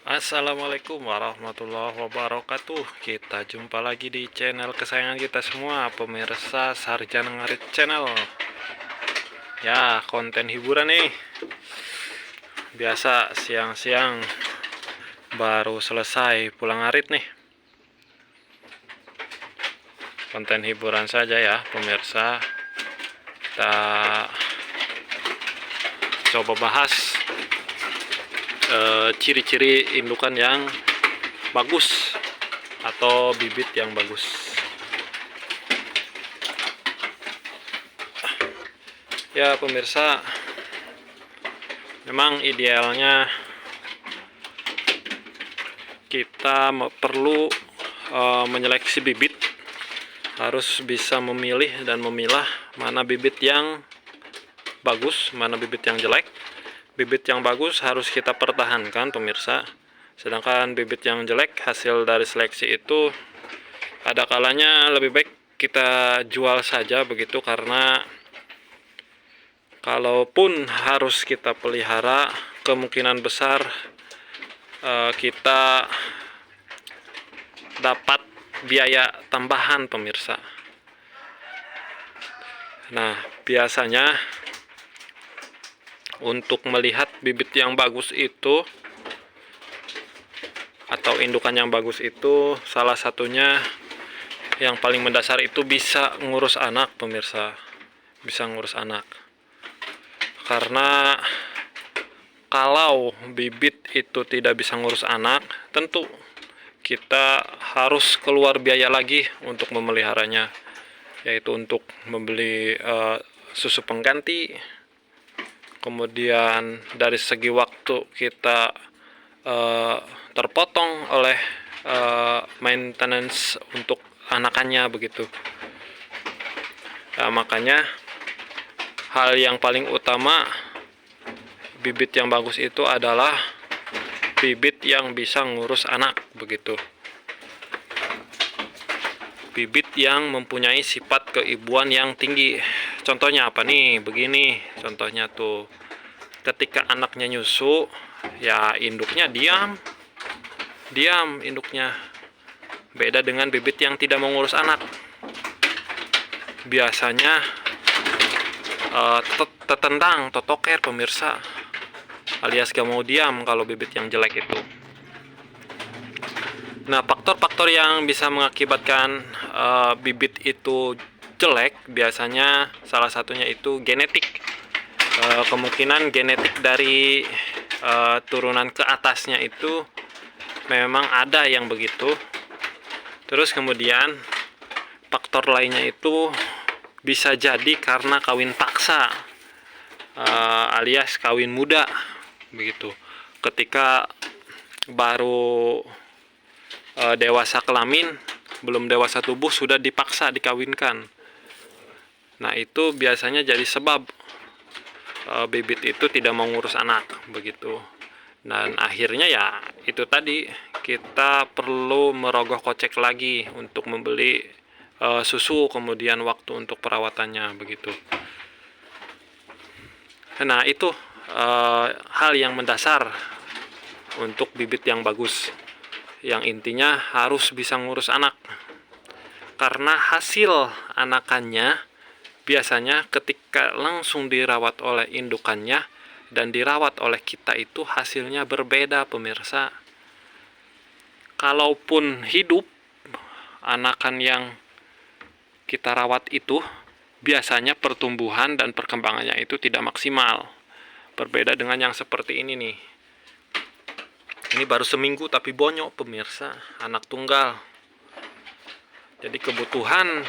Assalamualaikum warahmatullahi wabarakatuh. Kita jumpa lagi di channel kesayangan kita semua, pemirsa Sarjana Ngarit Channel. Ya, konten hiburan nih. Biasa siang-siang baru selesai pulang ngarit nih. Konten hiburan saja ya, pemirsa. Kita coba bahas ciri-ciri indukan yang bagus atau bibit yang bagus. Ya pemirsa, memang idealnya kita perlu menyeleksi bibit, harus bisa memilih dan memilah mana bibit yang bagus, mana bibit yang jelek. Bibit yang bagus harus kita pertahankan pemirsa, sedangkan bibit yang jelek hasil dari seleksi itu ada kalanya lebih baik kita jual saja begitu, karena kalaupun harus kita pelihara kemungkinan besar kita dapat biaya tambahan pemirsa. Nah, biasanya untuk melihat bibit yang bagus itu atau indukan yang bagus itu, salah satunya yang paling mendasar itu bisa ngurus anak pemirsa. Bisa ngurus anak. Karena kalau bibit itu tidak bisa ngurus anak, tentu kita harus keluar biaya lagi untuk memeliharanya, yaitu untuk membeli susu pengganti. Kemudian dari segi waktu kita terpotong oleh maintenance untuk anakannya begitu. Nah, makanya hal yang paling utama bibit yang bagus itu adalah bibit yang bisa ngurus anak begitu. Bibit yang mempunyai sifat keibuan yang tinggi. Contohnya apa nih? Begini contohnya tuh. Ketika anaknya nyusu, ya induknya diam induknya. Beda dengan bibit yang tidak mengurus anak. Biasanya tetendang, totoker pemirsa, alias gak mau diam kalau bibit yang jelek itu. Nah, faktor-faktor yang bisa mengakibatkan bibit itu jelek biasanya salah satunya itu genetik. Kemungkinan genetik dari turunan ke atasnya itu memang ada yang begitu. Terus kemudian faktor lainnya itu bisa jadi karena kawin paksa, alias kawin muda begitu. Ketika baru dewasa kelamin, belum dewasa tubuh sudah dipaksa dikawinkan. Nah, itu biasanya jadi sebab bibit itu tidak mau ngurus anak begitu. Dan akhirnya ya itu tadi, kita perlu merogoh kocek lagi untuk membeli susu, kemudian waktu untuk perawatannya begitu. Nah, itu hal yang mendasar untuk bibit yang bagus, yang intinya harus bisa ngurus anak. Karena hasil anakannya biasanya ketika langsung dirawat oleh indukannya dan dirawat oleh kita itu hasilnya berbeda pemirsa. Kalaupun hidup, anakan yang kita rawat itu biasanya pertumbuhan dan perkembangannya itu tidak maksimal. Berbeda dengan yang seperti ini nih. Ini baru seminggu tapi bonyok pemirsa, anak tunggal. Jadi kebutuhan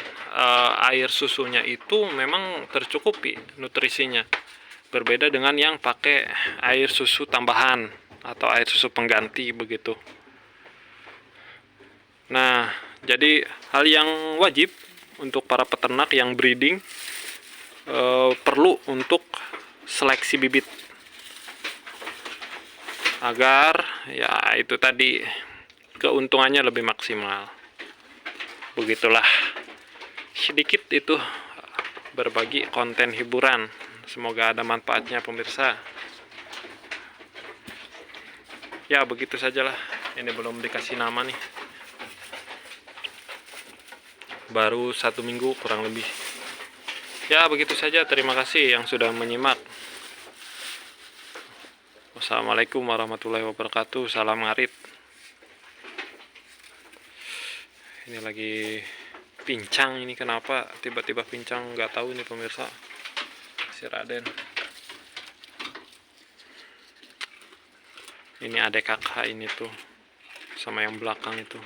air susunya itu memang tercukupi nutrisinya. Berbeda dengan yang pakai air susu tambahan atau air susu pengganti begitu. Nah, jadi hal yang wajib untuk para peternak yang breeding perlu untuk seleksi bibit, agar ya itu tadi keuntungannya lebih maksimal. Begitulah sedikit itu berbagi konten hiburan, semoga ada manfaatnya pemirsa. Ya begitu sajalah, ini belum dikasih nama nih, baru 1 minggu kurang lebih. Ya begitu saja, terima kasih yang sudah menyimak. Wassalamualaikum warahmatullahi wabarakatuh. Salam ngarit. Ini lagi pincang, ini kenapa tiba-tiba pincang, nggak tahu nih pemirsa. Si Raden ini adek kakak ini tuh, sama yang belakang itu.